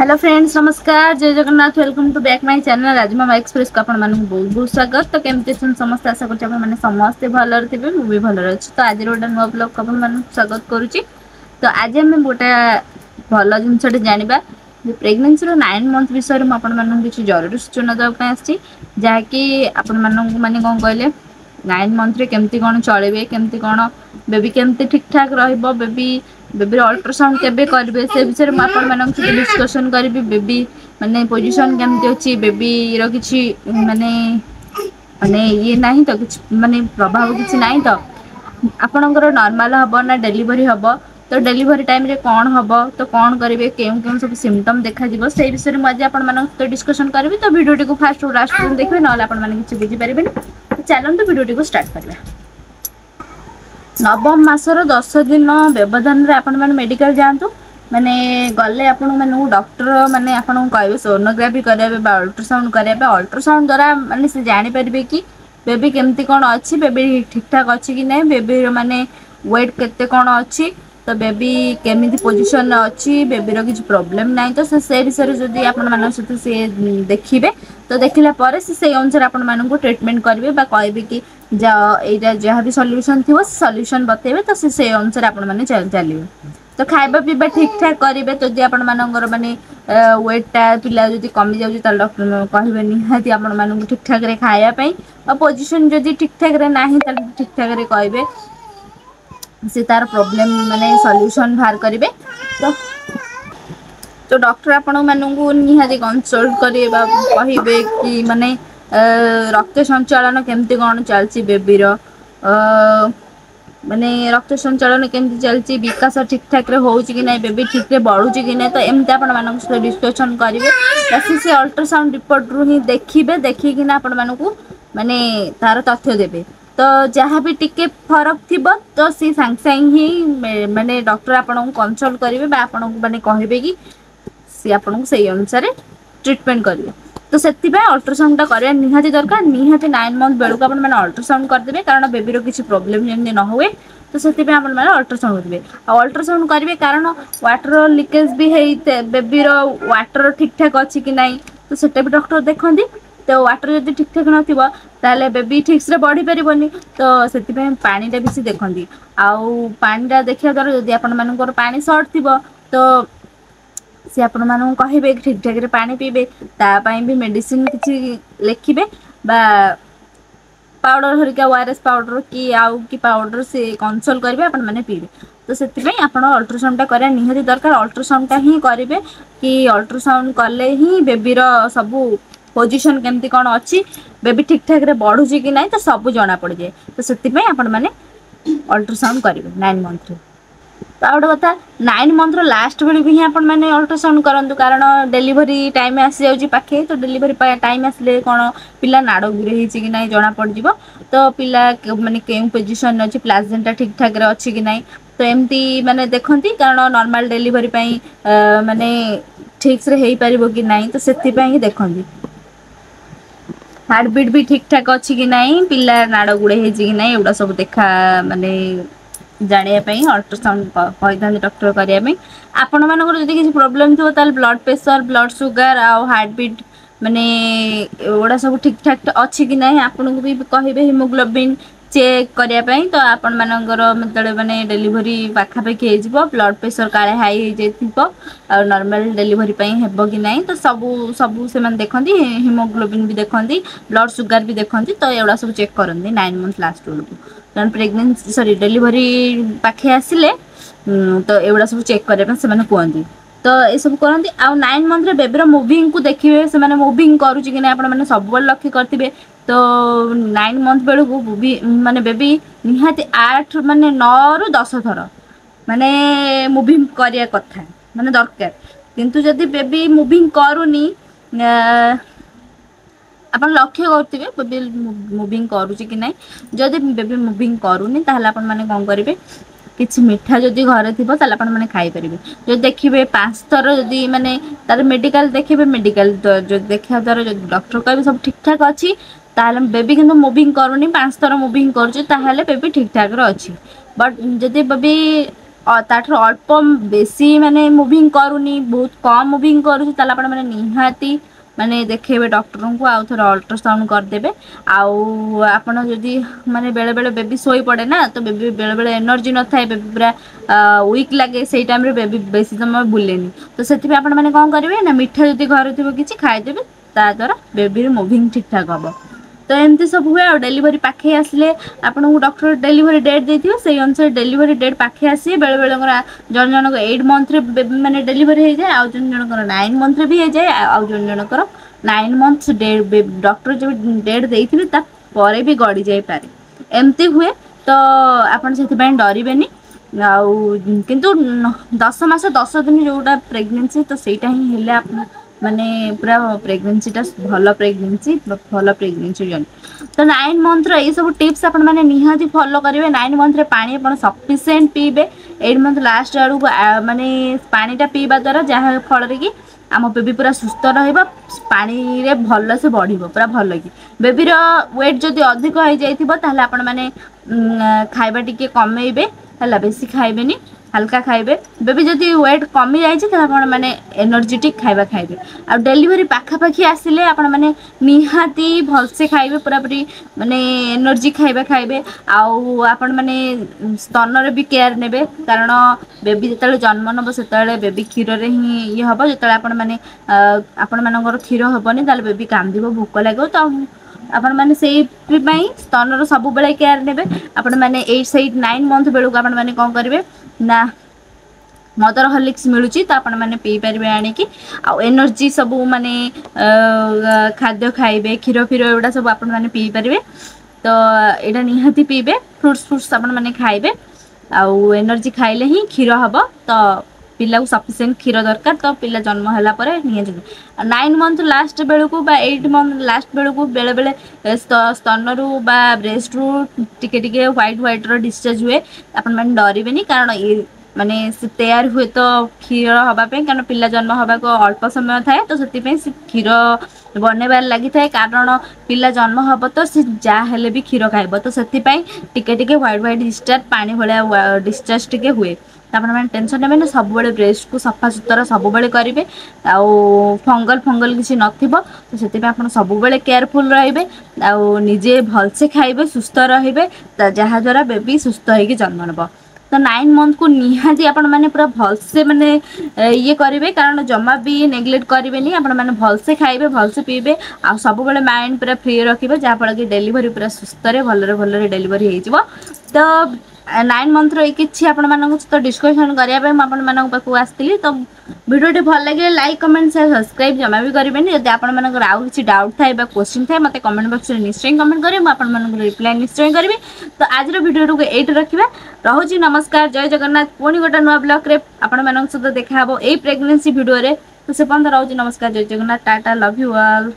Hello friends, नमस्कार, जय Jagannath. Welcome to back my channel Rajmama express को आपण मानक बहुत बहुत स्वागत। तो केमती समस्त आशा करछ आपण माने समस्त भलर थिबे, मु भी भलर अछि। तो आज रोड नो ब्लॉग आपण मानक स्वागत करूची। तो आज हम गोटे भल जिनसटे जानिबा जे प्रेगनेंसी रो 9 मंथ विषय रे आपण मानक किछि जरूरी सूचना दवा पय आछि, जाकी आपण मानक माने कोन कहले 9 मंथ रे केमती कोन चलेबे, केमती कोन बेबी केमती ठीक ठाक रहइबो, बेबी अल्ट्रासाउंड केबे करबे से विषय में आपण मानक डिस्कशन करबी। बेबी माने पोजीशन केमती अछि, बेबी रो किछि माने माने ये नाही तो किछि माने प्रभाव किछि नाही तो आपणकर नॉर्मल हबो ना डिलीवरी हबो। तो डिलीवरी टाइम रे कौन हबो, तो कौन करिवे, केउ केउ सब सिम्पटम देखा जिवो, से विषय में आज आपण मानक तो डिस्कशन करबी। तो वीडियो को फास्ट और लास्ट तक देखबे, नले आपण माने किछि बुझी परिबेनी। तो चलन तो वीडियो को स्टार्ट करबे। नवम मासर 10 दिन व्यवधान रे आपण माने मेडिकल जांतु। माने गले आपण माने डॉक्टर माने आपण कहबे सोनोग्राफी कराबे बा अल्ट्रासाउंड कराबे। अल्ट्रासाउंड द्वारा माने से जानि परिबे कि बेबी केमती कोन अछि, बेबी ठीक ठाक अछि कि नै, बेबी माने वेट केते कोन अछि, तो बेबी केमिति पोजीशन अछि, बेबी रो किछ प्रॉब्लम नै, तो से विषय जदी आपण माने से देखिबे। तो देखिला पारे से अनुसार आपण मानन को ट्रीटमेंट करबे बा कहबे कि जा एटा जहाँ भी सॉल्यूशन थिवो सॉल्यूशन बतेबे। तो से अनुसार आपण माने चलिबे। तो खाइबा पीबा ठीक ठाक करिवे। तो जे आपण मानकर माने वेटटा पिला जदी कमी जाउची त डॉक्टर कहबे निहाती आपण मानन ठीक ठाक रे खाया पई, और पोजीशन जदी ठीक ठाक रे नाही त ठीक ठाक रे कहबे, से तार प्रॉब्लम माने सॉल्यूशन बाहर करिवे। तो डॉक्टर आपण मानू निहाती कंसल्ट करेबा कहिबे कि माने रक्त संचालन केमती कोन चलची बेबी रो, माने रक्त संचालन केमती चलची, विकास ठीक ठाक रे होउची कि नै, बेबी ठीक रे बढ़ुची कि नै। तो एमती आपण मानन से डिस्कशन करिवे। से अल्ट्रासाउंड रिपोर्ट रु ही देखिबे, देखि कि ना आपण मानकू माने तार तथ्य देबे। तो जहाँ भी टिके फरक थिबो तो सी सांग सांग ही माने डॉक्टर आपण को कंसल्ट करिवे बा आपण को माने कहबे कि सी आपण को सही अनुसार ट्रीटमेंट करिवे। तो सेति बे अल्ट्रासाउंड ता करिया निहाती दरकार। निहाती 9 मंथ बेलू को आपण माने अल्ट्रासाउंड कर देबे, कारण बेबी रो किछि प्रॉब्लम जेमि न होवे। तो सेति बे आपण माने अल्ट्रासाउंड करिवे। आ अल्ट्रासाउंड करिवे कारण वाटर लीकेज भी हेइते, बेबी रो वाटर ठीक ठाक अछि कि नै, तो सेटा भी डॉक्टर देखंदी। तो वाटर जदी ठीक ठाक नथिबो ताले बेबी ठीक से बढ़ी परिबोनी। तो सेति पे पानी टा भी देखंदी। आउ पानी टा देखिया द्वारा जदी आपण मानकर पानी शॉर्ट थिबो तो से आपण मानन कहिबे ठीक ठाक रे पानी पीबे। ता पई भी मेडिसिन किछि लिखिबे बा पाउडर हरिका ओआरएस पाउडर की आउ की पाउडर से कंसल्ट करिवे आपण माने पीबे। तो सेति पई आपण अल्ट्रासाउंड टा करिया निहाती दरकार। अल्ट्रासाउंड टा ही करिवे कि अल्ट्रासाउंड कले ही बेबी रो सबु पोजीशन केमती कोन अछि, बेबी ठीक ठाक रे बढ़ुची कि नै, तो सब जणा पड़ जाए। तो सेति पई आपण माने अल्ट्रासाउंड करिवे 9 मंथ रे। तो आउट कथा 9 मंथ रो लास्ट बेली भी आपण माने अल्ट्रासाउंड करंतु, कारण डिलीवरी टाइम आसी जाउची पाखे। तो डिलीवरी टाइम आसले कोन पिला नाड़ गुरे हिची कि नै जणा पड़ जिवो। तो पिला माने केउ पोजीशन अछि, प्लासेंटा ठीक ठाक रे अछि कि नै, तो एमती माने देखंती। कारण नॉर्मल डिलीवरी पई माने ठीक से हेई परिबो कि नै, तो सेति पई देखंती। हार्ट बीट भी ठीक ठाक अछि कि नै, पिला नाड़ गुड़े हिची कि नै, एउडा सब देखा माने जानिया पई अल्ट्रासाउंड कहिथांती डॉक्टर करिया पई। आपण मानकर जदी किछि प्रॉब्लम थियो ताल ब्लड प्रेशर, ब्लड शुगर आ हार्ट बीट माने ओडा सब ठीक ठाक अछि कि नै, आपण को भी कहिबे हीमोग्लोबिन चेक करिया पई। तो आपण मानकर मतले माने डिलीवरी पाखा पाखी हे जिवो, ब्लड प्रेशर काले हाई हे जेथिबो आ नॉर्मल डिलीवरी पई हेबो कि नै, तो सब से मन देखंती। हीमोग्लोबिन भी देखंती, ब्लड शुगर भी देखंती। तो एउडा सब चेक करंती 9 मंथ लास्ट बेलू। जन प्रेगनेंसी सॉरी डिलीवरी पाखे आसिले तो एउडा सब चेक करे पे से माने कोंती। तो ए सब करंती। आ 9 मंथ रे बेबी रो मूविंग को देखिबे, से माने मूविंग करूची कि नै आपण माने सब बल लक्ष्य करथिबे। तो 9 मंथ बेलू को माने बेबी निहाती 8 माने 9 रु 10 थर माने मूविंग करिया कथा माने दरकार। किंतु जदी बेबी मूविंग करूनी आपण लक्ष्य करथिबे बेबी मूविंग करूची कि नै। जदी बेबी मूविंग करूनी ताहले आपण माने कोन करिवे, किछि मिठा जदी घरे थिबो ताहले आपण माने खाइ परिबे। जदी देखिबे 5 थर जदी माने तार मेडिकल देखिबे, मेडिकल जदी देखिया द्वारा जदी डॉक्टर कहबे सब ठीक ठाक अछि, ताहले बेबी किंतु मूविंग करूनी, 5 थर मूविंग करछि, ताहले बेबी ठीक ठाक रे अछि। बट जदी बेबी ताठू अल्प बेसी माने मुविंग करूनी बहुत कम मुविंग करूची ताला आपण माने निहाती माने देखेबे डॉक्टर को आउ थोड़ा अल्ट्रासाउंड करदेबे आउ आपण जदी माने बेले बेले बेबी सोई पड़े ना तो बेबी बेले बेले एनर्जी न थाए बेबी पूरा वीक लगे सेई टाइम रे बेबी बेसी समय बुलेनी तो सेति आपण माने कोन करिवे ना मिठा जदी घर थिबो किछि खाइ देबे ता द्वारा बेबी रे मुविंग ठीक ठाक हबो तो एमती सब हुए और डेलीवरी पाखे आसले आपन को डॉक्टर डेलीवरी डेट देथिबे सेई अनुसार डेलीवरी डेट पाखे आसी बेले बेले जन जनक 8 मंथ रे बेबी माने डेलीवरी हो जाए आ जन जनक 9 मंथ रे भी हो जाए आ जन जनक 9 मंथ्स डेट डॉक्टर जो डेट देथिबे ता परे भी गड़ी जाई पारे एमती हुए तो आपन सेति पय डरिबेनी आउ किंतु 10 मास 10 दिन जोटा प्रेगनेंसी तो सेटा ही हेले आपन माने पूरा प्रेगनेंसी टा भलो प्रेगनेंसी जन तो 9 मंथ रो ये सब टिप्स अपन माने निहाती फॉलो करिवे 9 मंथ रे पानी अपन सफिशिएंट पीबे 8 मंथ लास्ट आड़ू माने पानीटा पीबा द्वारा जहाँ फल रे कि आम बेबी पूरा सुस्थ रहइबा पानी रे भलो से बढ़िबो पूरा भलो कि बेबी रो वेट जदी अधिक हो जाइथिबो ताहले आपण माने खाइबा टिके कमेइबे हला बेसी खाइबेनी हल्का खाइबे बेबी जदी वेट कमी जाय छै त आपण माने एनर्जेटिक खाइबा खाइबे आ डेलीवरी पाखा पाखी आसिले आपण माने निहाती भलसे खाइबे पूरा पूरी माने एनर्जी खाइबा खाइबे आउ आपण माने स्तन रे भी केयर नेबे कारण बेबी जतले जन्म नबो सेतले बेबी क्षीर रे ही ये हबो जतले आपण माने आपण मानकर क्षीर हबनी ताले बेबी कांदिबो भूख लागो त आपण माने सेई पई स्तन रो सब बेले केयर नेबे आपण माने 8 मंथ बेलु आपण माने कोन करिवे ना मदर हॉर्लिक्स मिलुची तो आपण माने पी परिबे आनी की आ एनर्जी सब माने खाद्य खाइबे क्षीर फिर एडा सब आपण माने पी परिबे तो एडा निहाती पीबे फ्रूट्स आपण माने खाइबे आ एनर्जी खाइले ही क्षीर हबो तो पिला को सफिशिएंट क्षीर दरकार तो पिला जन्म होला परे निहाती 9 मंथ लास्ट बेलु को बा 8 मंथ लास्ट बेलु को बेले बेले स्तन रु बा ब्रेस्ट रु टिके टिके व्हाइट रो डिस्चार्ज हुए आपण माने डरिबेनी कारण ये माने से तैयार हुए तो क्षीर हबा पे कारण पिला जन्म हबा को अल्प समय थाए तो सेति पे से क्षीर बनेबार लागि थाए कारण पिला जन्म हबो तो से जा हेले भी क्षीर खाइबो तो सेति पे टिके टिके व्हाइट डिस्चार्ज पानी भलिया डिस्चार्ज टिके हुए आपण माने टेंशन नेबे ना सब बेले ब्रेस्ट को सफा सुतरा सब बेले करिवे आ फंगल किछि नथिबो तो सेति पे आपण सब बेले केयरफुल रहिबे आ निजे भलसे खाइबे सुस्थ रहिबे जहा द्वारा बेबी सुस्थ होइके जन्म नबो तो 9 मंथ को निहाती आपण माने पूरा भलसे माने ये करिवे कारण जमा भी नेग्लेक्ट करिवे नहीं आपण माने भलसे खाइबे भलसे पीबे आ सब बेले माइंड पूरा फ्री रखिबे जा फल कि डेलीवरी पूरा सुस्थ रे भलरे डेलीवरी हे जिवो तो 9 मंथ रो किछि आपण मानक तो डिस्कशन करिया पे आपण मानक पाकु आस्तिली तो वीडियो भल लगे लाइक कमेंट शेयर सब्सक्राइब जमा भी करेंगे जब आपण मानक आउ किछि डाउट थाए बा क्वेश्चन थाए मते कमेंट बॉक्स रे निश्चय कमेंट करिवे आपण मानक रिप्लाई निश्चय करिवे तो आज रो वीडियो को एट रखिबा रहुची नमस्कार जय जगन्नाथ पुणी गोटे नुआ ब्लॉग रे आपण मानक सहित देखा हबो एई प्रेगनेंसी वीडियो रे तो से पंद रहुची नमस्कार जय Jagannath Tata love you all.